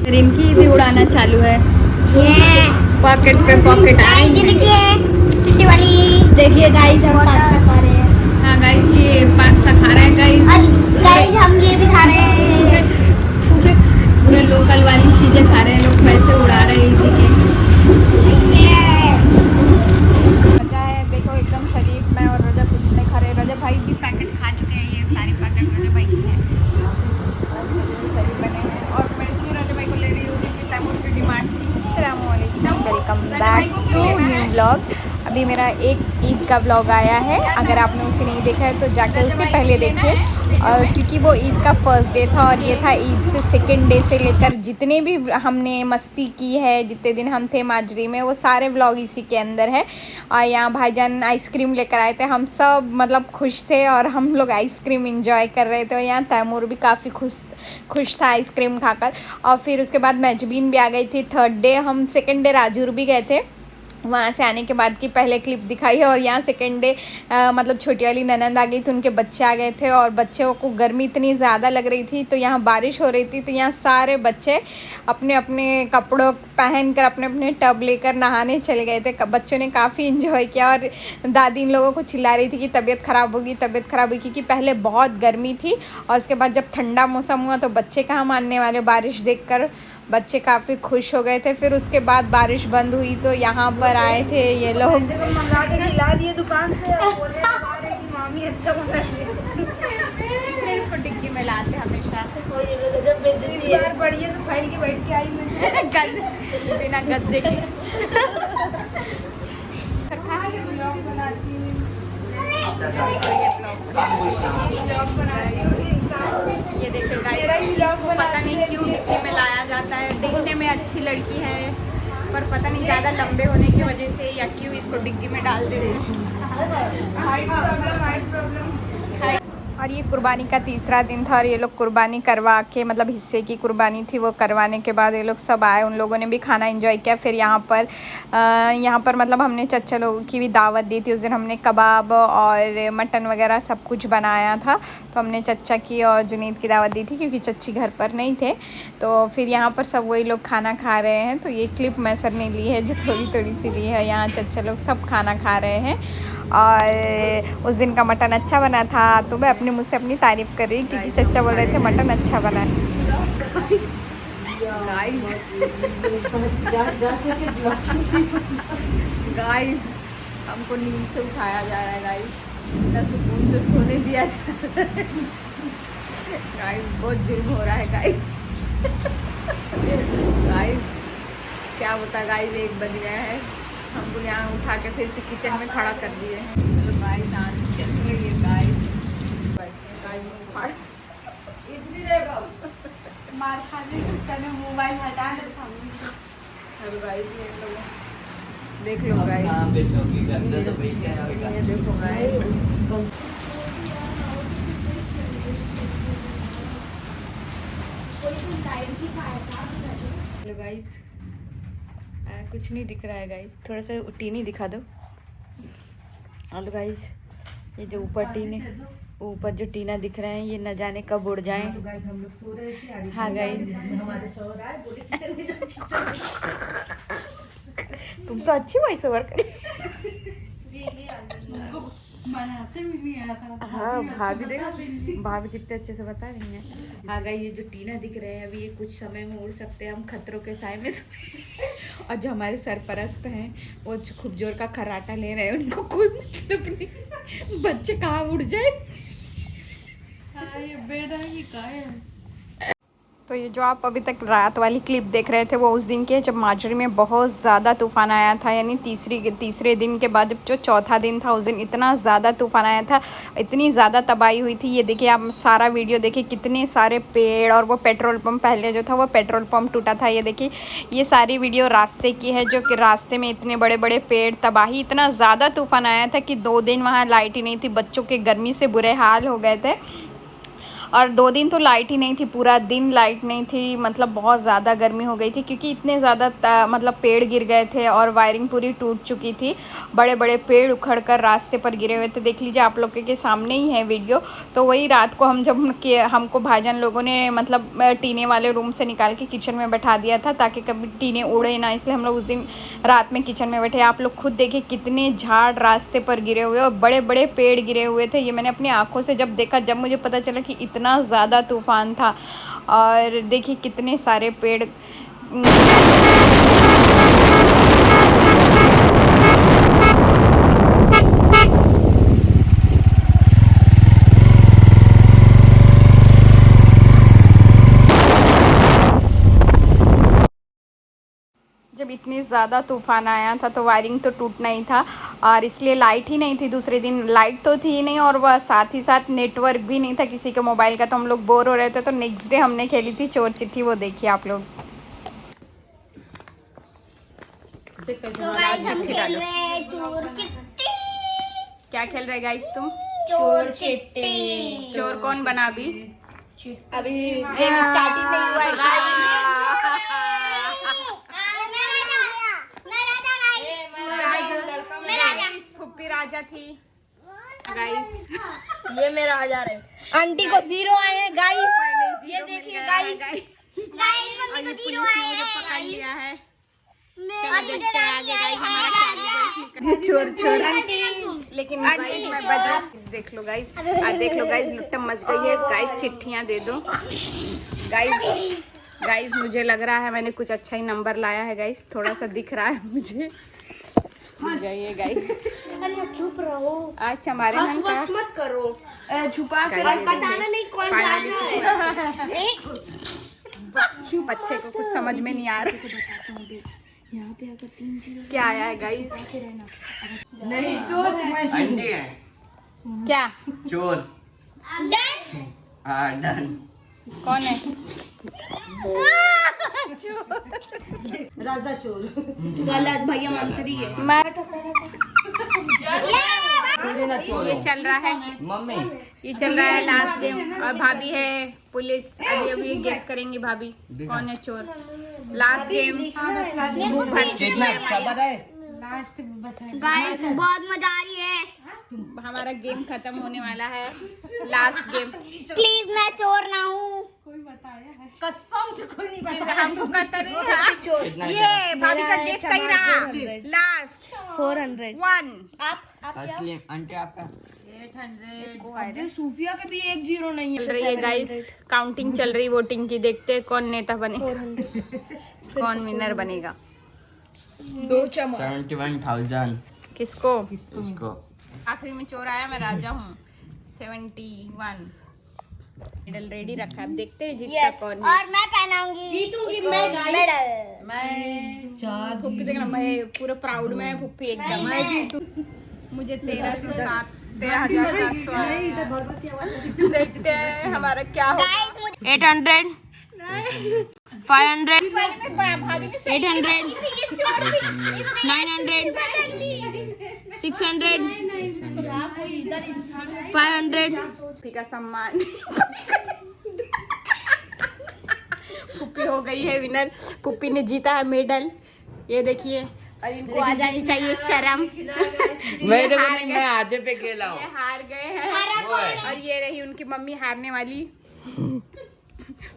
रिंकी भी उड़ाना चालू है। पॉकेट पे पॉकेट देखिए सिटी वाली। देखिए गाइस हम पास्ता खा रहे हैं। हाँ गाइस, ये पास्ता खा रहे हैं गाइस। और गाइस हम ये भी खा रहे हैं। पूरे लोकल वाली चीजें खा रहे हैं लोग, पैसे उड़ा रहे हैं इसी के। मजा है। देखो एकदम शरीफ में और रजब कुछ नहीं खा रहे। रजब भाई भी पैकेट खा चुके हैं, ये सारी पैकेट रजब भाई की हैं। और रजब भी शरीफ बने हैं और मैं इसलिए रजब भाई को ले रही हूँ क्योंकि तैमूर की डिमांड थी। अस्सलामुअलैकुम, welcome back to new vlog. अभी मेरा एक ईद का व्लॉग आया है, अगर आपने उसे नहीं देखा है तो जाके उसे पहले देखिए। क्योंकि वो ईद का फर्स्ट डे था और ये था ईद से सेकंड डे से लेकर जितने भी हमने मस्ती की है, जितने दिन हम थे माजरी में, वो सारे व्लॉग इसी के अंदर है। और यहाँ भाईजान आइसक्रीम लेकर आए थे, हम सब मतलब खुश थे और हम लोग आइसक्रीम इंजॉय कर रहे थे। और यहाँ तैमूर भी काफ़ी खुश था आइसक्रीम खाकर। और फिर उसके बाद मैजबीन भी आ गई थी। थर्ड डे हम सेकंड डे राजूर भी गए थे, वहाँ से आने के बाद की पहले क्लिप दिखाई है। और यहाँ सेकेंड डे मतलब छोटी वाली ननंद आ गई थी, उनके बच्चे आ गए थे और बच्चों को गर्मी इतनी ज़्यादा लग रही थी, तो यहाँ बारिश हो रही थी, तो यहाँ सारे बच्चे अपने अपने कपड़ों पहन कर अपने अपने टब लेकर नहाने चले गए थे। बच्चों ने काफ़ी इन्जॉय किया और दादी इन लोगों को चिल्ला रही थी कि तबीयत ख़राब होगी, तबीयत ख़राब होगी, क्योंकि पहले बहुत गर्मी थी और उसके बाद जब ठंडा मौसम हुआ तो बच्चे कहाँ मानने वाले। बारिश देखकर बच्चे काफ़ी खुश हो गए थे। फिर उसके बाद बारिश बंद हुई तो यहाँ पर आए थे ये लोग। मंगा के खिला दिए दुकान से और बोले कि मामी अच्छा बना इसलिए इसको डिग्गी में लाते हमेशा। जब बेइज्जती है बढ़िया तो फाइल के बैठ के आई मैं बिना गद्दे के। ये देखिए गाइस, इसको पता नहीं क्यों डिग्गी में लाया जाता है। देखने में अच्छी लड़की है पर पता नहीं ज़्यादा लंबे होने की वजह से या क्यों इसको डिग्गी में डाल देते हैं। और ये कुर्बानी का तीसरा दिन था और ये लोग कुर्बानी करवा के, मतलब हिस्से की कुर्बानी थी, वो करवाने के बाद ये लोग सब आए, उन लोगों ने भी खाना एंजॉय किया। फिर यहाँ पर मतलब हमने चच्चा लोगों की भी दावत दी थी। उस दिन हमने कबाब और मटन वगैरह सब कुछ बनाया था, तो हमने चच्चा की और जुनीद की दावत दी थी क्योंकि चच्ची घर पर नहीं थे। तो फिर यहाँ पर सब वही लोग खाना खा रहे हैं। तो ये क्लिप मैं सर ने ली है जो थोड़ी थोड़ी सी ली है। यहाँ चच्चा लोग सब खाना खा रहे हैं और उस दिन का मटन अच्छा बना था, तो मैं अपने मुँह से अपनी तारीफ़ कर रही क्योंकि चच्चा बोल रहे थे मटन अच्छा बना है। गाइस हमको नींद से उठाया जा रहा है गाइस, ना सुकून से सोने दिया जा रहा है। गाइस बहुत जुर्म हो रहा है गाइस। गाइस क्या होता है गाइस, 1 बज गया है, हमको यहाँ उठा के फिर से किचन में खड़ा कर दिए हैं। तो गाइस आंधी चल रही है गाइस। मार खाने के चक्कर में मोबाइल हटा ले सामने। हेलो गाइस, ये लोग देख लो गाइस, ये देखो गाइस। हेलो गाइस, कुछ नहीं दिख रहा है गाइस, थोड़ा सा टीनी दिखा दो। हेलो गाइस, ये जो ऊपर जो टीना दिख रहे हैं ये न जाने कब उड़ जाएं। तो गाइस हम लोग सो रहे थे। हाँ गाइस, हमारे शौहर आए, बोले किचन में जाओ, किचन में जाओ। तुम तो अच्छी वॉइस ओवर कर। उनको बनाते भी नहीं आया था। हाँ भाभी देखो, भाभी कितने अच्छे से बता रही हैं। हाँ गाइस, ये जो टीना दिख रहे हैं अभी ये कुछ समय में उड़ सकते हैं, हम खतरों के साए में और जो हमारे सरपरस्त हैं वो खूब जोर का खर्राटा ले रहे हैं, उनको कोई मतलब नहीं, बच्चे कहाँ उड़ जाए। ये बेड है कि का है? तो ये जो आप अभी तक रात वाली क्लिप देख रहे थे वो उस दिन की है जब माजरी में बहुत ज़्यादा तूफ़ान आया था। यानी तीसरे दिन के बाद जब जो चौथा दिन था उस दिन इतना ज़्यादा तूफ़ान आया था, इतनी ज़्यादा तबाही हुई थी। ये देखिए आप सारा वीडियो देखिए, कितने सारे पेड़ और वो पेट्रोल पंप पहले जो था वो पेट्रोल पंप टूटा था। ये देखिए ये सारी वीडियो रास्ते की है, जो कि रास्ते में इतने बड़े बड़े पेड़, तबाही, इतना ज़्यादा तूफ़ान आया था कि 2 दिन वहाँ लाइट ही नहीं थी, बच्चों के गर्मी से बुरे हाल हो गए थे। और 2 दिन तो लाइट ही नहीं थी, पूरा दिन लाइट नहीं थी। मतलब बहुत ज़्यादा गर्मी हो गई थी क्योंकि इतने ज़्यादा मतलब पेड़ गिर गए थे और वायरिंग पूरी टूट चुकी थी। बड़े बड़े पेड़ उखड़ कर रास्ते पर गिरे हुए थे, देख लीजिए आप लोग के सामने ही है वीडियो। तो वही रात को हम जब हमको भाईजान लोगों ने मतलब टीने वाले रूम से निकाल के किचन में बैठा दिया था ताकि कभी टीने उड़े ना, इसलिए हम लोग उस दिन रात में किचन में बैठे। आप लोग खुद देखिए कितने झाड़ रास्ते पर गिरे हुए और बड़े बड़े पेड़ गिरे हुए थे। ये मैंने अपनी आंखों से जब देखा, जब मुझे पता चला कि इतना ज़्यादा तूफान था। और देखिए कितने सारे पेड़ जब इतनी ज़्यादा तूफान आया था तो वायरिंग तो टूटना ही था और इसलिए लाइट ही नहीं थी। दूसरे दिन लाइट तो थी ही नहीं और वह साथ ही साथ नेटवर्क भी नहीं था किसी के मोबाइल का। तो हम लोग बोर हो रहे थे तो नेक्स्ट डे हमने खेली थी चोर चिट्ठी, वो देखिए आप लोग। तो गाइस हम खेल रहे हैं चोर चिट्टी। क्या खेल रहे गाइस तुम? चोर चिट्टी। चोर कौन बना अभी? अभी गेम स्टार्टिंग नहीं हुआ है गाइस। फुप्पी राजा थी गाइस। ये मेरा 1000 है। आंटी को 0 आए हैं गाइस। ये देखिए गाइस, और ये पुलिस ने मुझे पकड़ लिया है। चलो देखते हैं आगे गाइस हमारा क्या होगा। चोर चोर लेकिन गाइस मैं बजा देख लो गाइस, देख लो गाइस लुट्टम मच गई है गाइस। चिट्ठियाँ दे दो गाइस। गाइस मुझे लग रहा है मैंने कुछ अच्छा ही नंबर लाया है गाइस, थोड़ा सा दिख रहा है मुझे। जाइए गाइस, अरे चुप रहो। अच्छा हमारे नाम का मत करो, छुपा कर गाइस, बताना नहीं कौन जा रहा है। बच्चे को कुछ समझ में नहीं आ रहा। यहाँ पे अगर 3-0 क्या आया है गाइस? नहीं चोर आंटी है क्या चोर। हाँ डन। कौन है? राजा चोर। गलत, भैया मंत्री है। मैं थोड़े ना चोर ये चल रहा है, मम्मी ये चल रहा है लास्ट गेम और भाभी है पुलिस। अभी अभी गेस करेंगी भाभी कौन है चोर। लास्ट गेम कितना सबर है। लास्ट में बचा गाइस बहुत मजा आ रही है। हमारा गेम खत्म होने वाला है। लास्ट गेम प्लीज मैं चोर ना हूँ। कोई बताया है कसम से कोई नहीं बताया। हमको कहता नहीं था। ये भाभी का गेस सही रहा। लास्ट 400। 1 असली आंटी आपका 800। सूफिया के भी 10 नहीं चल रही है गाइस, काउंटिंग चल रही वोटिंग की। देखते हैं कौन नेता बने, कौन विनर बनेगा। 71,000 किसको? इसको। आखिरी में चोर आया, मैं राजा हूँ। 71 मेडल रेडी रखा है, अब देखते हैं जीतता कौन है। और मैं पहनाऊंगी, जीतूंगी मैं मेडल। मैं फुप्पी देखना, मैं पूरा प्राउड में है फुप्पी एकदम। मैं जीतू, मुझे 1307 13,700 आया। देखते हैं हमारा क्या होगा। 800 500 भाभी ने 800 900 600 500। फुप्पी का सम्मान फुप्पी हो गई है विनर। फुप्पी ने जीता है मेडल, ये देखिए। और इनको आ जानी चाहिए शर्म। मेरे को नहीं, मैं आधे पे खेला ये हूँ। हार गए हैं वो है। और ये रही उनकी मम्मी हारने वाली।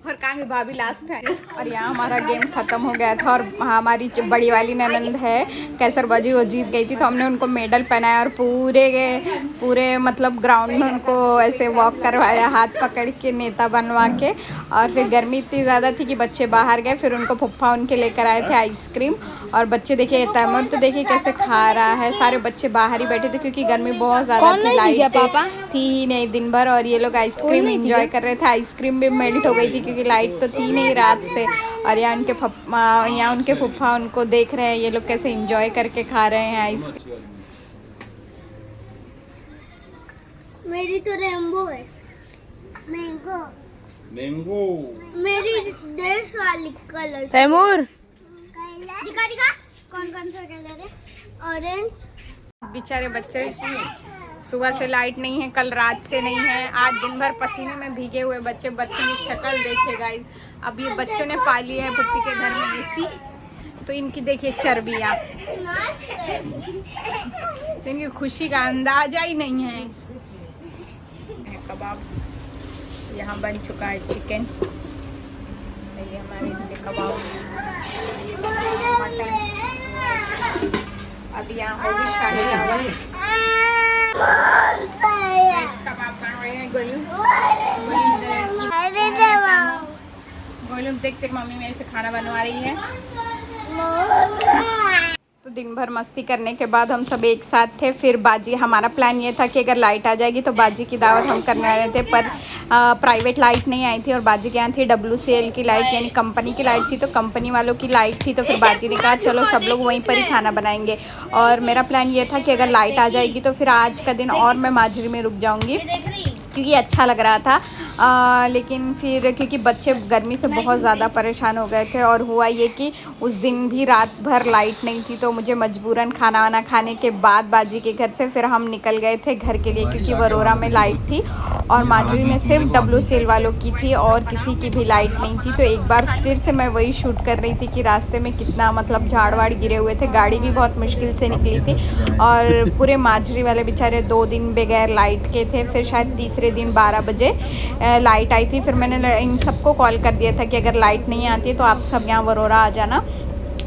और कहाँ की भाभी लास्ट है। और यहाँ हमारा गेम खत्म हो गया था और हमारी बड़ी वाली ननंद है कैसरबाजी, वो जीत गई थी। तो हमने उनको मेडल पहनाया और पूरे मतलब ग्राउंड में उनको ऐसे वॉक करवाया हाथ पकड़ के, नेता बनवा के। और फिर गर्मी इतनी ज़्यादा थी कि बच्चे बाहर गए, फिर उनको फुफ्फा उनके लेकर आए थे आइसक्रीम। और बच्चे देखिए तैमूर तो देखिए कैसे खा रहा है। सारे बच्चे बाहर ही बैठे थे क्योंकि गर्मी बहुत ज़्यादा थी, लाइट थी ही नहीं दिन भर। और ये लोग आइसक्रीम एंजॉय कर रहे थे। आइसक्रीम भी मेल्ट हो गई थी क्योंकि लाइट तो थी नहीं रात से। और यहाँ उनके फुफ्फा उनको देख रहे हैं, ये लोग कैसे एंजॉय करके खा रहे हैं आइसक्रीम। मेरी तो रेनबो है। मैंगो मेरी देश वाली कलर। तैमूर दिखा कौन कौन सा कलर है। ऑरेंज। बेचारे बच्चे सुबह से लाइट नहीं है, कल रात से नहीं है, आज दिन भर पसीने में भीगे हुए बच्चों की शक्ल देखे गाइस। अब ये बच्चों ने पा लिया है पुप्पी के घर में एसी, तो इनकी देखिए चर्बियाँ, तो इनकी खुशी का अंदाजा ही नहीं है। कबाब यहाँ बन चुका है, चिकन, ये हमारे इसके कबाब, ये मटन, अब यहाँ होगी शाही चावल, कबाब बन रहे हैं। गोलू देखते मम्मी मेरे से खाना बनवा रही है। तो दिन भर मस्ती करने के बाद हम सब एक साथ थे। फिर बाजी, हमारा प्लान ये था कि अगर लाइट आ जाएगी तो बाजी की दावत हम करने वाले थे, पर प्राइवेट लाइट नहीं आई थी और बाजी के यहाँ थी WCL की लाइट, यानी कंपनी की लाइट थी, तो कंपनी वालों की लाइट थी। तो फिर बाजी ने कहा चलो सब लोग वहीं पर ही खाना बनाएंगे। और मेरा प्लान ये था कि अगर लाइट आ जाएगी तो फिर आज का दिन और मैं माजरी में रुक जाऊँगी, क्योंकि अच्छा लग रहा था। लेकिन फिर क्योंकि बच्चे गर्मी से बहुत ज़्यादा परेशान हो गए थे, और हुआ ये कि उस दिन भी रात भर लाइट नहीं थी, तो मुझे मजबूरन खाना वाना खाने के बाद बाजी के घर से फिर हम निकल गए थे घर के लिए, क्योंकि वरोरा में लाइट थी और माजरी में सिर्फ WCL वालों की थी और किसी की भी लाइट नहीं थी। तो एक बार फिर से मैं वही शूट कर रही थी कि रास्ते में कितना मतलब झाड़ वाड़ गिरे हुए थे, गाड़ी भी बहुत मुश्किल से निकली थी, और पूरे माजरी वाले बेचारे 2 दिन बगैर लाइट के थे। फिर शायद तीसरे दिन 12 बजे लाइट आई थी। फिर मैंने इन सबको कॉल कर दिया था कि अगर लाइट नहीं आती तो आप सब यहाँ वरोरा आ जाना,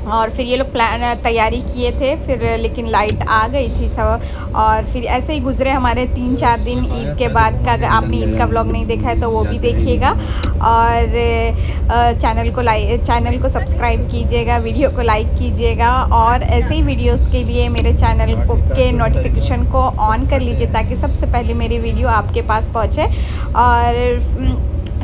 और फिर ये लोग तैयारी किए थे। फिर लेकिन लाइट आ गई थी सब, और फिर ऐसे ही गुजरे हमारे 3-4 दिन ईद के बाद का। अगर आपने ईद का व्लॉग नहीं देखा है तो वो भी देखिएगा, और चैनल को सब्सक्राइब कीजिएगा, वीडियो को लाइक कीजिएगा, और ऐसे ही वीडियोस के लिए मेरे चैनल के नोटिफिकेशन को ऑन कर लीजिए ताकि सबसे पहले मेरी वीडियो आपके पास पहुँचे। और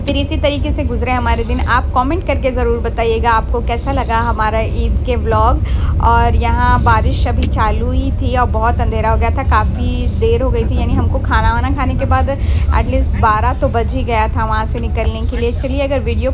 फिर इसी तरीके से गुजरे हमारे दिन। आप कमेंट करके ज़रूर बताइएगा आपको कैसा लगा हमारा ईद के व्लॉग। और यहाँ बारिश अभी चालू ही थी और बहुत अंधेरा हो गया था, काफ़ी देर हो गई थी, यानी हमको खाना वाना खाने के बाद एटलीस्ट 12 तो बज ही गया था वहाँ से निकलने के लिए। चलिए, अगर वीडियो